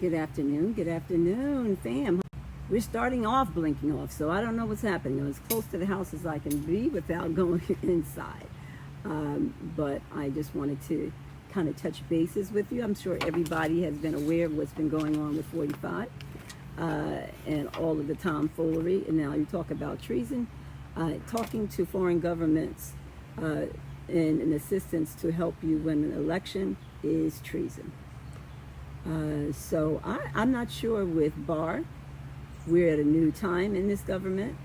Good afternoon. Good afternoon, fam. We're starting off blinking off, so I don't know what's happening. I'm as close to the house as I can be without going inside. But I just wanted to kind of touch bases with you. I'm sure everybody has been aware of what's been going on with 45 and all of the tomfoolery. And now you talk about treason. Talking to foreign governments and an assistance to help you win an election is treason. So I'm not sure with Barr. We're at a new time in this government,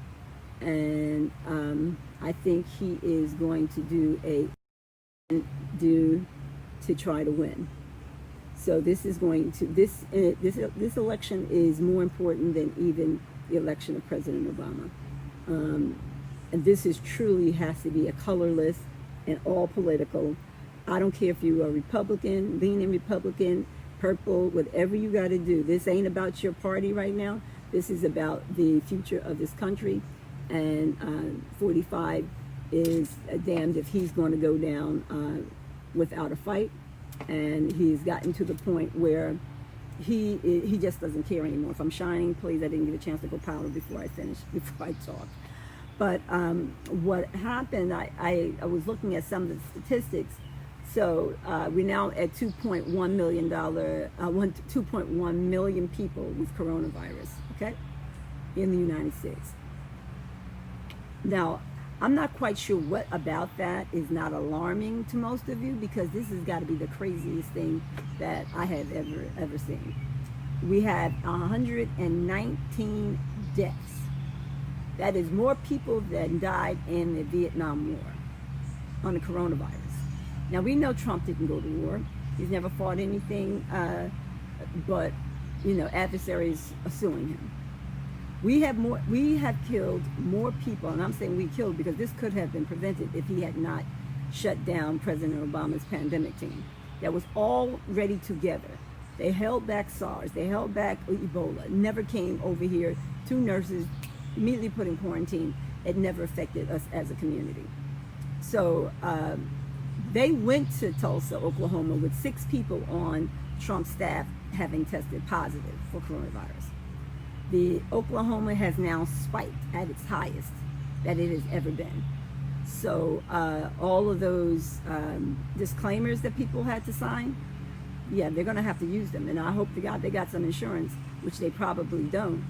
and I think he is going to do to try to win. So this is going to this election is more important than even the election of President Obama. And this is truly has to be a colorless and all political. I don't care if you are Republican, leaning Republican, purple, whatever you got to do. This ain't about your party right now. This is about the future of this country. And 45 is damned if he's going to go down without a fight. And he's gotten to the point where he just doesn't care anymore. If I'm shining, please, I didn't get a chance to go powder before I talk. But what happened, I was looking at some of the statistics. So we're now at 2.1 million people with coronavirus, okay, in the United States. Now, I'm not quite sure what about that is not alarming to most of you, because this has got to be the craziest thing that I have ever seen. We have 119 deaths. That is more people than died in the Vietnam War on the coronavirus. Now, we know Trump didn't go to war. He's never fought anything, but, you know, adversaries are suing him. We have killed more people, and I'm saying we killed because this could have been prevented if he had not shut down President Obama's pandemic team that was all ready together. They held back SARS, they held back Ebola, never came over here. 2 nurses immediately put in quarantine. It never affected us as a community. So they went to Tulsa, Oklahoma with 6 people on Trump's staff having tested positive for coronavirus. The Oklahoma has now spiked at its highest that it has ever been. So all of those disclaimers that people had to sign, yeah, they're going to have to use them. And I hope to God they got some insurance, which they probably don't.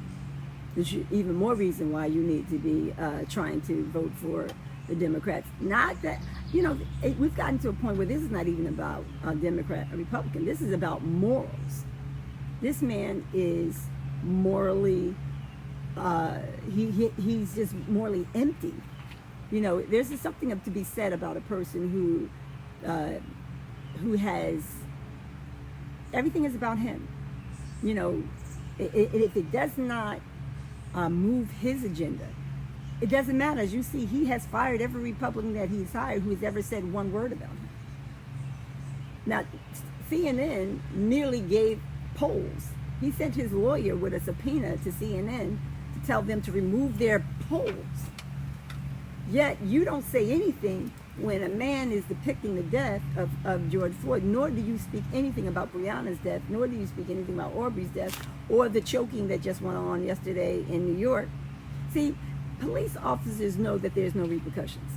There's even more reason why you need to be trying to vote for the Democrats. Not that, you know, we've gotten to a point where this is not even about a Democrat or Republican. This is about morals. This man is morally, he's just morally empty. You know, there's just something to be said about a person who has, everything is about him. You know, if it does not move his agenda, it doesn't matter. As you see, he has fired every Republican that he's hired who has ever said one word about him. Now, CNN merely gave polls. He sent his lawyer with a subpoena to CNN to tell them to remove their polls. Yet you don't say anything when a man is depicting the death of George Floyd, nor do you speak anything about Breonna's death, nor do you speak anything about Aubrey's death, or the choking that just went on yesterday in New York. See, police officers know that there's no repercussions.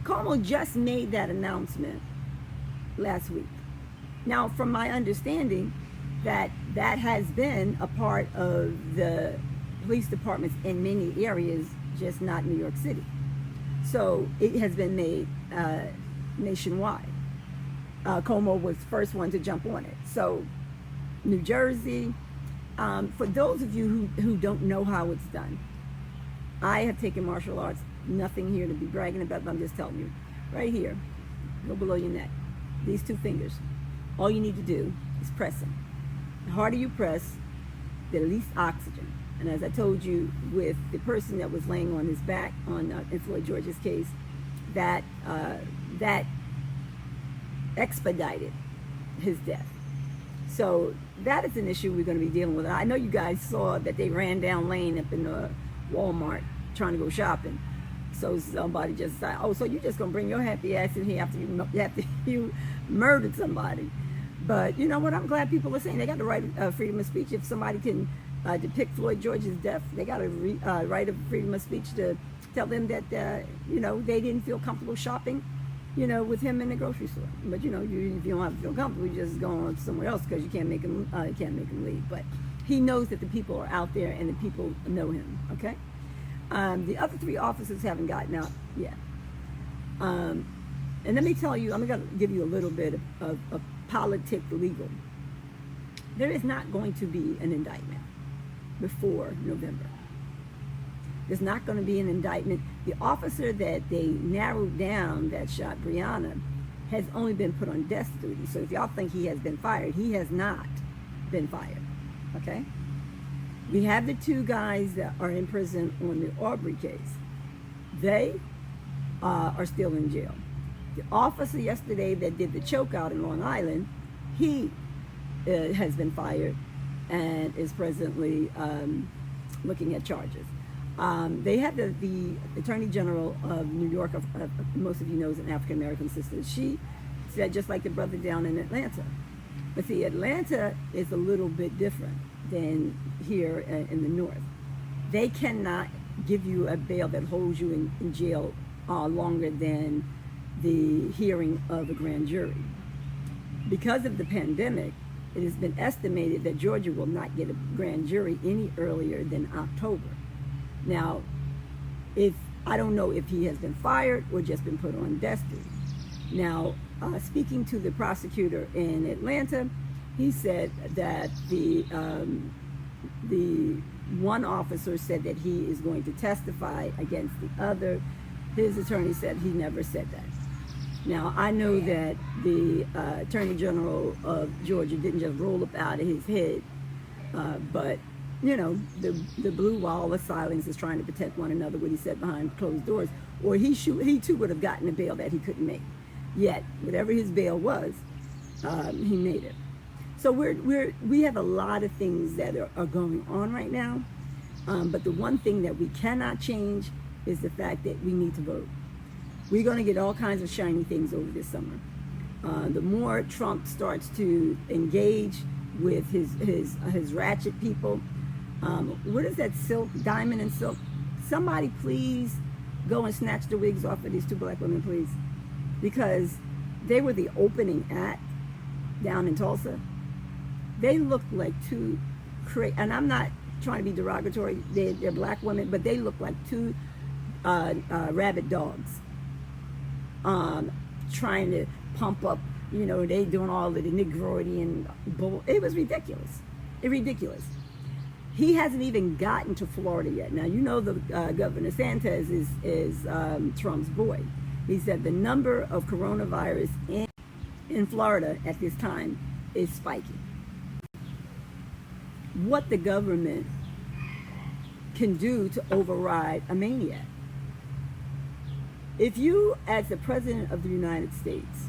Cuomo just made that announcement last week. Now, from my understanding, that has been a part of the police departments in many areas, just not New York City. So it has been made nationwide. Cuomo was the first one to jump on it. So New Jersey, for those of you who don't know how it's done, I have taken martial arts, nothing here to be bragging about, but I'm just telling you. Right here, go below your neck, these 2 fingers, all you need to do is press them. The harder you press, the least oxygen. And as I told you with the person that was laying on his back in Floyd George's case, that expedited his death. So that is an issue we're going to be dealing with. I know you guys saw that they ran down Lane up in Walmart trying to go shopping. So somebody just said, oh, so you're just going to bring your happy ass in here after you murdered somebody. But you know what? I'm glad people are saying they got the right of freedom of speech. If somebody can depict Floyd George's death, they got a right of freedom of speech to tell them that you know, they didn't feel comfortable shopping, you know, with him in the grocery store. But you know, if you don't have to feel comfortable, you just go on somewhere else because you can't make him leave. But he knows that the people are out there and the people know him. Okay. The other 3 officers haven't gotten out yet. And let me tell you, I'm going to give you a little bit of politic legal. There is not going to be an indictment before November. There's not going to be an indictment. The officer that they narrowed down that shot Breonna has only been put on desk duty. So if y'all think he has been fired, he has not been fired. Okay? We have the 2 guys that are in prison on the Arbery case. They are still in jail. The officer yesterday that did the chokeout in Long Island, he has been fired and is presently looking at charges. They had the Attorney General of New York, most of you know, is an African-American sister. She said just like the brother down in Atlanta. But see, Atlanta is a little bit different than here in the north. They cannot give you a bail that holds you in jail longer than the hearing of a grand jury. Because of the pandemic, it has been estimated that Georgia will not get a grand jury any earlier than October. Now, I don't know if he has been fired or just been put on desk duty. Now, speaking to the prosecutor in Atlanta, he said that the one officer said that he is going to testify against the other. His attorney said he never said that. Now, I know that the Attorney General of Georgia didn't just roll up out of his head, but, you know, the blue wall of silence is trying to protect one another, what he said behind closed doors, or he too would have gotten a bail that he couldn't make. Yet, whatever his bail was, he made it. So we have a lot of things that are going on right now, but the one thing that we cannot change is the fact that we need to vote. We're going to get all kinds of shiny things over this summer. The more Trump starts to engage with his ratchet people, what is that silk, diamond and silk? Somebody please go and snatch the wigs off of these 2 black women, please. Because they were the opening act down in Tulsa. They looked like 2 crazy, and I'm not trying to be derogatory, they're black women, but they look like 2 rabid dogs. Trying to pump up, you know, they doing all of the Negroidy and bull. It was ridiculous. Ridiculous. He hasn't even gotten to Florida yet. Now, you know the Governor Santos is Trump's boy. He said the number of coronavirus in Florida at this time is spiking. What the government can do to override a maniac. If you, as the President of the United States,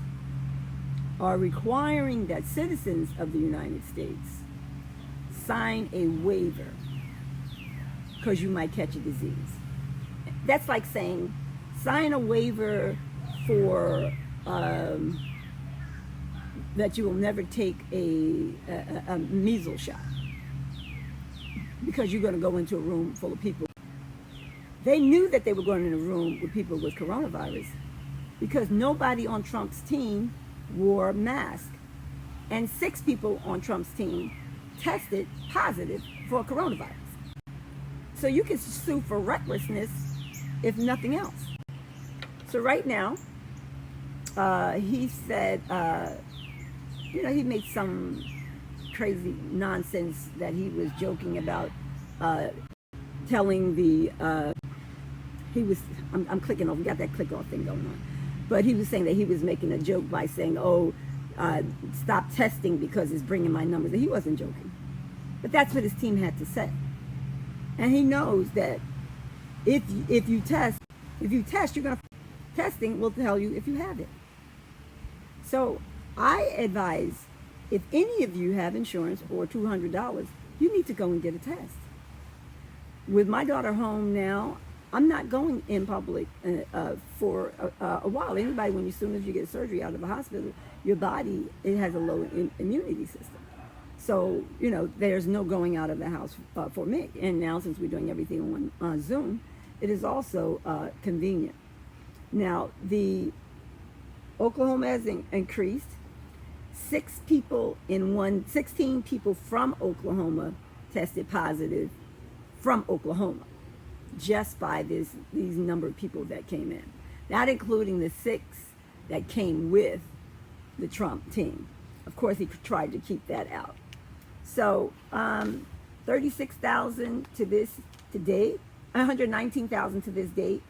are requiring that citizens of the United States sign a waiver because you might catch a disease, that's like saying sign a waiver for that you will never take a measles shot because you're going to go into a room full of people. They knew that they were going in a room with people with coronavirus because nobody on Trump's team wore a mask. And 6 people on Trump's team tested positive for coronavirus. So you can sue for recklessness if nothing else. So right now, he said, you know, he made some crazy nonsense that he was joking about telling the... I'm clicking off, we got that click off thing going on. But he was saying that he was making a joke by saying, oh, stop testing because it's bringing my numbers. And he wasn't joking. But that's what his team had to say. And he knows that if you test, you're going to, testing will tell you if you have it. So I advise, if any of you have insurance or $200, you need to go and get a test. With my daughter home now, I'm not going in public for a while. Anybody, as soon as you get surgery out of a hospital, your body, it has a low immunity system. So, there's no going out of the house for me. And now, since we're doing everything on Zoom, it is also convenient. Now, the Oklahoma has increased. 16 people from Oklahoma tested positive from Oklahoma, just by these number of people that came in. Not including the 6 that came with the Trump team. Of course, he tried to keep that out. So 36,000 to date, 119,000 to this date.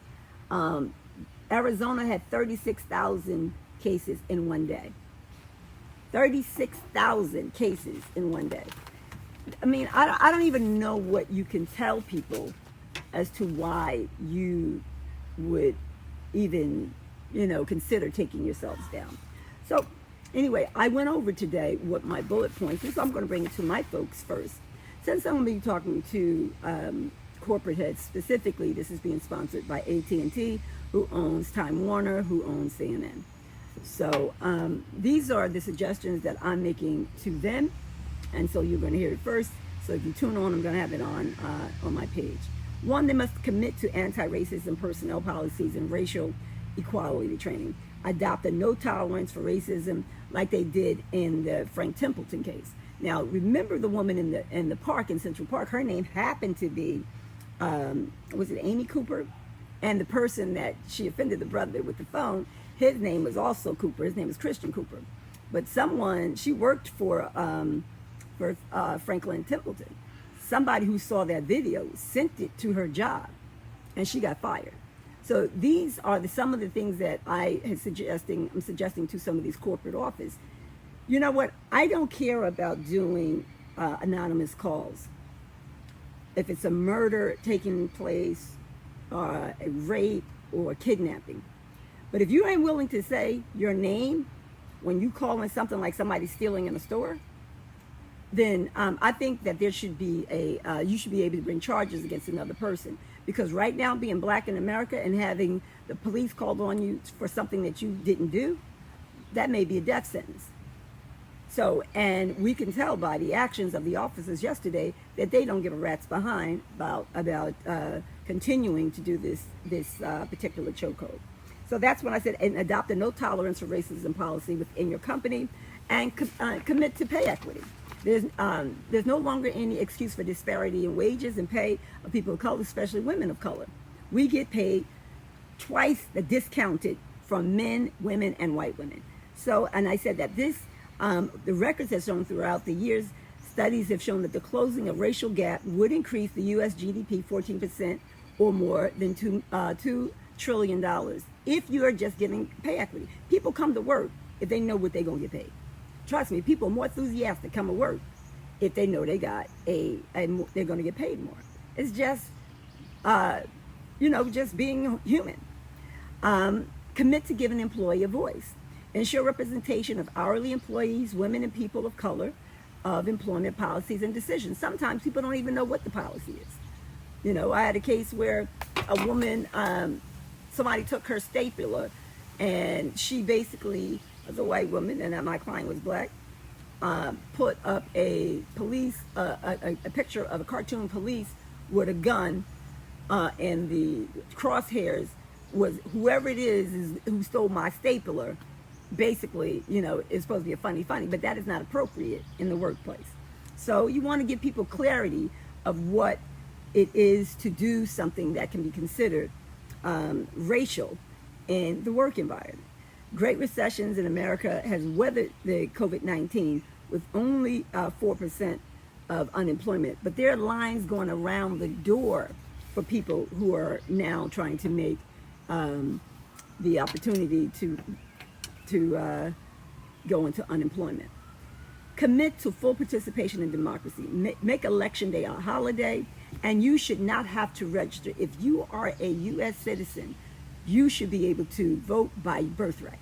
Arizona had 36,000 cases in one day. 36,000 cases in one day. I mean, I don't even know what you can tell people as to why you would even, consider taking yourselves down. So anyway, I went over today what my bullet points is. So I'm going to bring it to my folks first. Since I'm going to be talking to corporate heads specifically, this is being sponsored by AT&T, who owns Time Warner, who owns CNN. So these are the suggestions that I'm making to them. And so you're going to hear it first. So if you tune on, I'm going to have it on my page. 1, they must commit to anti-racism personnel policies and racial equality training. Adopt a no tolerance for racism like they did in the Frank Templeton case. Now, remember the woman in the park, in Central Park, her name happened to be, was it Amy Cooper? And the person that she offended, the brother with the phone, his name was also Cooper. His name was Christian Cooper. But she worked for Franklin Templeton. Somebody who saw that video sent it to her job, and she got fired. So these are some of the things that I'm suggesting to some of these corporate offices. You know what? I don't care about doing anonymous calls. If it's a murder taking place, a rape, or kidnapping. But if you ain't willing to say your name when you call in something like somebody stealing in a store, then I think that there should be you should be able to bring charges against another person. Because right now, being black in America and having the police called on you for something that you didn't do, that may be a death sentence. So, and we can tell by the actions of the officers yesterday that they don't give a rat's behind about continuing to do this particular chokehold. So that's when I said, and adopt a no tolerance for racism policy within your company, and commit to pay equity. There's no longer any excuse for disparity in wages and pay of people of color, especially women of color. We get paid twice the discounted from men, women, and white women. So, and I said that the records have shown throughout the years, studies have shown that the closing of racial gap would increase the U.S. GDP 14% or more than $2 trillion if you are just getting pay equity. People come to work if they know what they're going to get paid. Trust me, people are more enthusiastic to come to work if they know they're going to get paid more. It's just, just being human. Commit to giving an employee a voice. Ensure representation of hourly employees, women, and people of color of employment policies and decisions. Sometimes people don't even know what the policy is. I had a case where a woman, somebody took her stapler, and she basically, as a white woman, and my client was black, put up a picture of a cartoon police with a gun, and the crosshairs was whoever it is who stole my stapler. Basically, it's supposed to be a funny, but that is not appropriate in the workplace. So you want to give people clarity of what it is to do something that can be considered racial in the work environment. Great recessions in America has weathered the COVID-19 with only 4% of unemployment, but there are lines going around the door for people who are now trying to make the opportunity to go into unemployment. Commit to full participation in democracy. Make election day a holiday, and you should not have to register. If you are a U.S. citizen, you should be able to vote by birthright.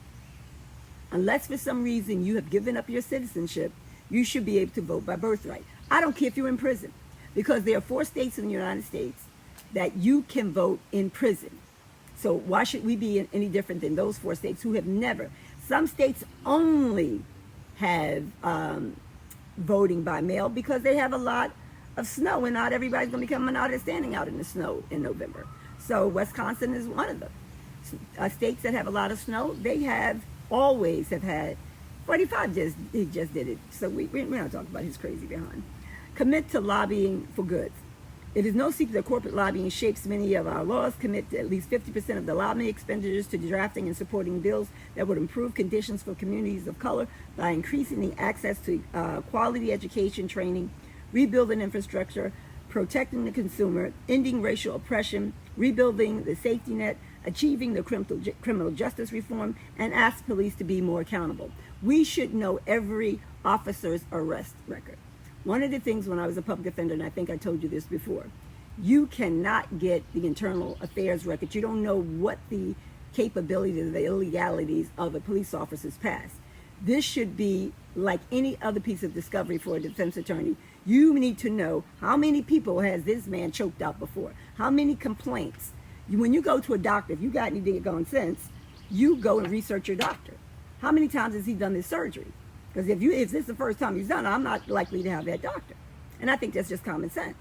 Unless for some reason you have given up your citizenship, you should be able to vote by birthright. I don't care if you're in prison, because there are 4 states in the United States that you can vote in prison. So why should we be any different than those 4 states who have never? Some states only have voting by mail because they have a lot of snow, and not everybody's going to become an artist standing out in the snow in November. So Wisconsin is one of them. States that have a lot of snow, they have always have had. 45 he just did it. So we're not talking about his crazy behind. Commit to lobbying for goods. It is no secret that corporate lobbying shapes many of our laws. Commit to at least 50% of the lobbying expenditures to drafting and supporting bills that would improve conditions for communities of color by increasing the access to quality education training, rebuilding infrastructure, protecting the consumer, ending racial oppression, rebuilding the safety net, achieving the criminal justice reform, and ask police to be more accountable. We should know every officer's arrest record. One of the things when I was a public defender, and I think I told you this before, you cannot get the internal affairs record. You don't know what the capabilities, the illegalities of a police officer's past. This should be like any other piece of discovery for a defense attorney. You need to know how many people has this man choked out before, how many complaints. When you go to a doctor, if you got anything going sense, you go and research your doctor. How many times has he done this surgery? Because if this is the first time he's done it, I'm not likely to have that doctor. And I think that's just common sense.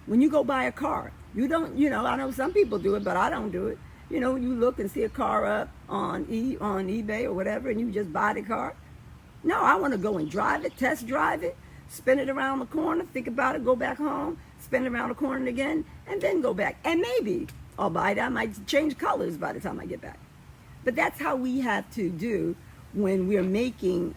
When you go buy a car, you don't, I know some people do it, but I don't do it. You look and see a car up on eBay or whatever, and you just buy the car. No, I want to go and drive it, test drive it, spin it around the corner, think about it, go back home, spin it around the corner again, and then go back. And maybe I'll buy it. I might change colors by the time I get back. But that's how we have to do when we're making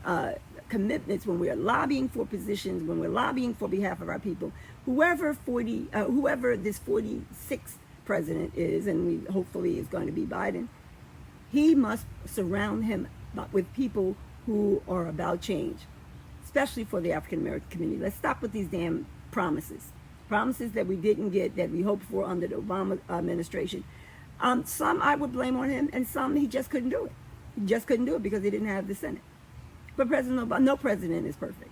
commitments, when we're lobbying for positions, when we're lobbying for behalf of our people. Whoever this 46th president is, and we hopefully is going to be Biden, he must surround him with people who are about change, especially for the African American community. Let's stop with these damn promises that we didn't get, that we hoped for under the Obama administration. Some I would blame on him, and some he just couldn't do it. He just couldn't do it because he didn't have the Senate. But President Obama, no president is perfect.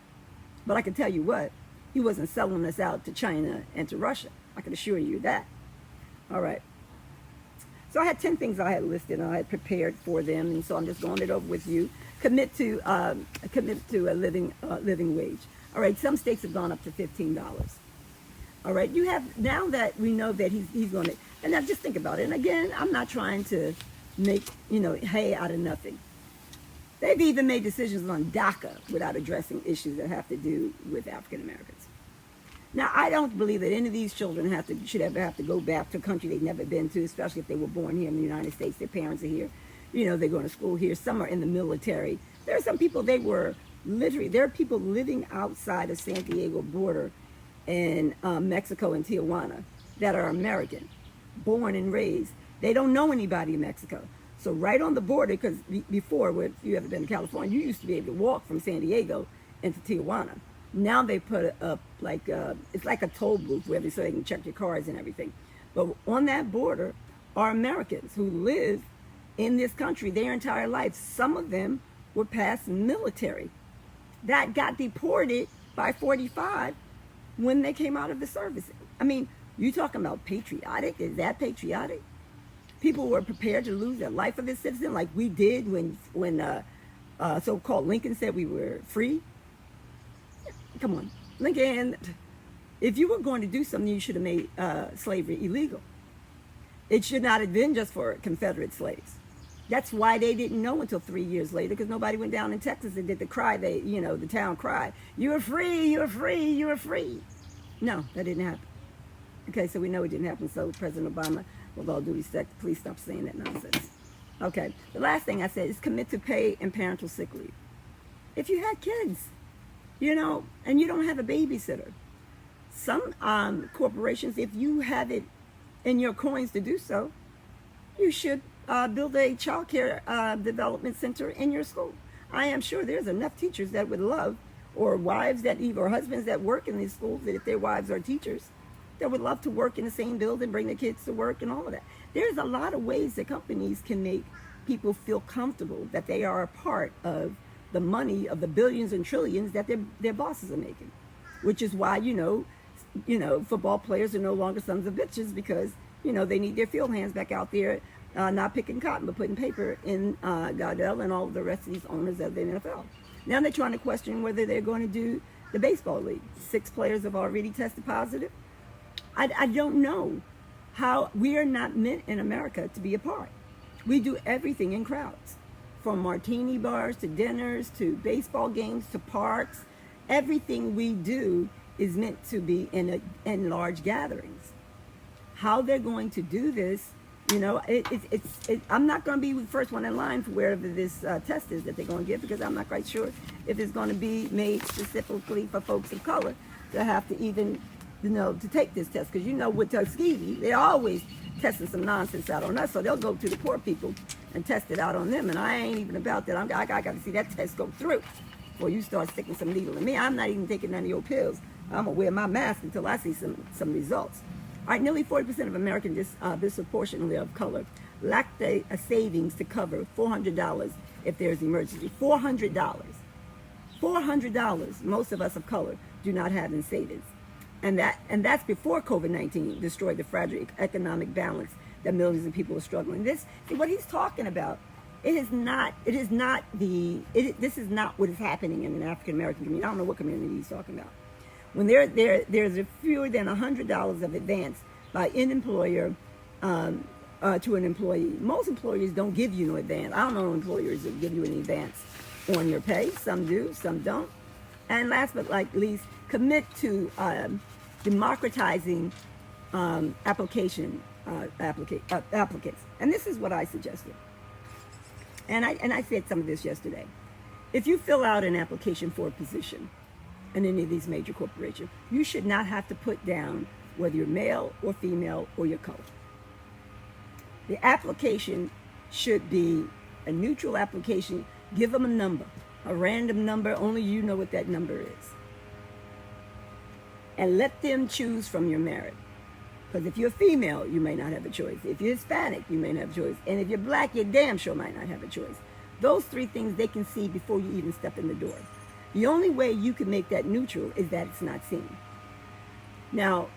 But I can tell you what, he wasn't selling us out to China and to Russia. I can assure you that. All right. So I had 10 things I had listed and I had prepared for them, and so I'm just going it over with you. Commit to a living wage. All right. Some states have gone up to $15. All right. You have, now that we know that he's going to, and now just think about it. And again, I'm not trying to make hay out of nothing. They've even made decisions on DACA without addressing issues that have to do with African Americans. Now, I don't believe that any of these children should ever have to go back to a country they've never been to, especially if they were born here in the United States. Their parents are here. They're going to school here. Some are in the military. There are some people, there are people living outside of San Diego border in Mexico and Tijuana that are American, born and raised. They don't know anybody in Mexico. So right on the border, because before, if you ever been to California, you used to be able to walk from San Diego into Tijuana. Now they put up it's like a toll booth so they can check your cars and everything. But on that border are Americans who live in this country their entire life. Some of them were past military that got deported by 45 when they came out of the service. I mean, you talking about patriotic? Is that patriotic? People were prepared to lose their life for this citizen like we did when so-called Lincoln said we were free. Come on, Lincoln, if you were going to do something, you should have made slavery illegal. It should not have been just for Confederate slaves. That's why they didn't know until 3 years later, because nobody went down in Texas and did the cry, the town cry. You are free, you are free, you are free. No, that didn't happen. Okay, so we know it didn't happen, so President Obama, with all due respect, please stop saying that nonsense. Okay, the last thing I said is commit to pay and parental sick leave. If you had kids, and you don't have a babysitter, some corporations, if you have it in your coins to do so, you should build a child care development center in your school. I am sure there's enough teachers that would love, or wives or husbands that work in these schools, that if their wives are teachers, that would love to work in the same building, bring their kids to work and all of that. There's a lot of ways that companies can make people feel comfortable that they are a part of the money of the billions and trillions that their bosses are making, which is why, football players are no longer sons of bitches, because, they need their field hands back out there not picking cotton, but putting paper in Goodell and all of the rest of these owners of the NFL. Now they're trying to question whether they're going to do the baseball league. 6 players have already tested positive. I don't know how. We are not meant in America to be apart. We do everything in crowds, from martini bars to dinners to baseball games to parks. Everything we do is meant to be in large gatherings. How they're going to do this, I'm not going to be the first one in line for wherever this test is that they're going to give, because I'm not quite sure if it's going to be made specifically for folks of color to have to even, to take this test. Because with Tuskegee, they're always testing some nonsense out on us, so they'll go to the poor people and test it out on them. And I ain't even about that. I got to see that test go through before you start sticking some needle in me. I'm not even taking none of your pills. I'm going to wear my mask until I see some results. All right, nearly 40% of Americans disproportionately of color lack a savings to cover $400 if there's an emergency. $400. $400. Most of us of color do not have in savings. And that's before COVID-19 destroyed the fragile economic balance that millions of people are struggling. See what he's talking about. This is not what is happening in an African American community. I don't know what community he's talking about. When there's a fewer than $100 of advance by an employer to an employee. Most employers don't give you no advance. I don't know employers that give you an advance on your pay. Some do, some don't. And last but not least, commit to democratizing applicants. And this is what I suggested. And I said some of this yesterday. If you fill out an application for a position in any of these major corporations, you should not have to put down whether you're male or female or your color. The application should be a neutral application. Give them a number, a random number. Only you know what that number is. And let them choose from your merit. Because if you're female, you may not have a choice. If you're Hispanic, you may not have a choice. And if you're black, you damn sure might not have a choice. Those 3 things they can see before you even step in the door. The only way you can make that neutral is that it's not seen. Now,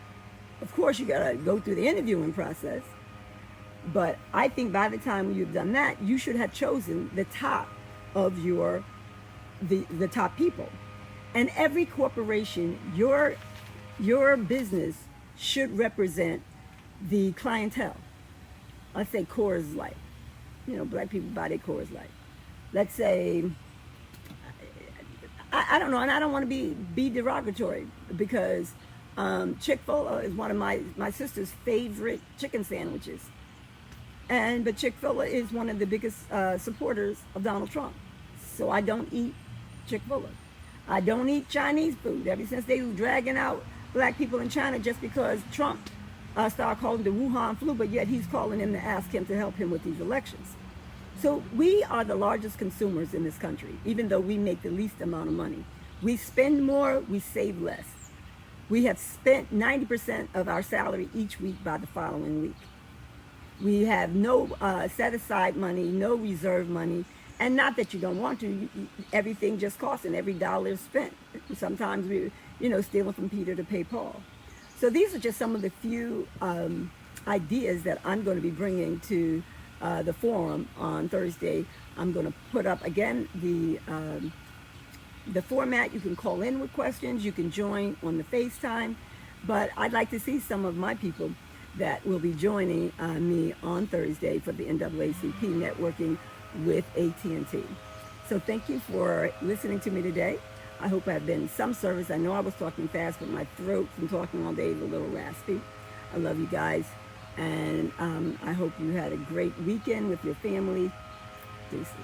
of course, you got to go through the interviewing process. But I think by the time you've done that, you should have chosen the top of the top people. And every corporation, your business should represent the clientele. Let's say Coors Light. Black people buy their Coors Light. Let's say, I don't know, and I don't want to be derogatory, because Chick-fil-A is one of my sister's favorite chicken sandwiches. But Chick-fil-A is one of the biggest supporters of Donald Trump. So I don't eat Chick-fil-A. I don't eat Chinese food. Ever since they were dragging out black people in China just because Trump started calling the Wuhan flu, but yet he's calling him to ask him to help him with these elections. So we are the largest consumers in this country, even though we make the least amount of money. We spend more, we save less. We have spent 90% of our salary each week by the following week. We have no set aside money, no reserve money. And not that you don't want to, everything just costs and every dollar is spent. Sometimes we, stealing from Peter to pay Paul. So these are just some of the few ideas that I'm going to be bringing to the forum on Thursday. I'm going to put up again the format. You can call in with questions. You can join on the FaceTime. But I'd like to see some of my people that will be joining me on Thursday for the NAACP networking with AT&T. So thank you for listening to me today. I hope I've been some service. I know I was talking fast, but my throat from talking all day is a little raspy. I love you guys, and I hope you had a great weekend with your family. Deuces.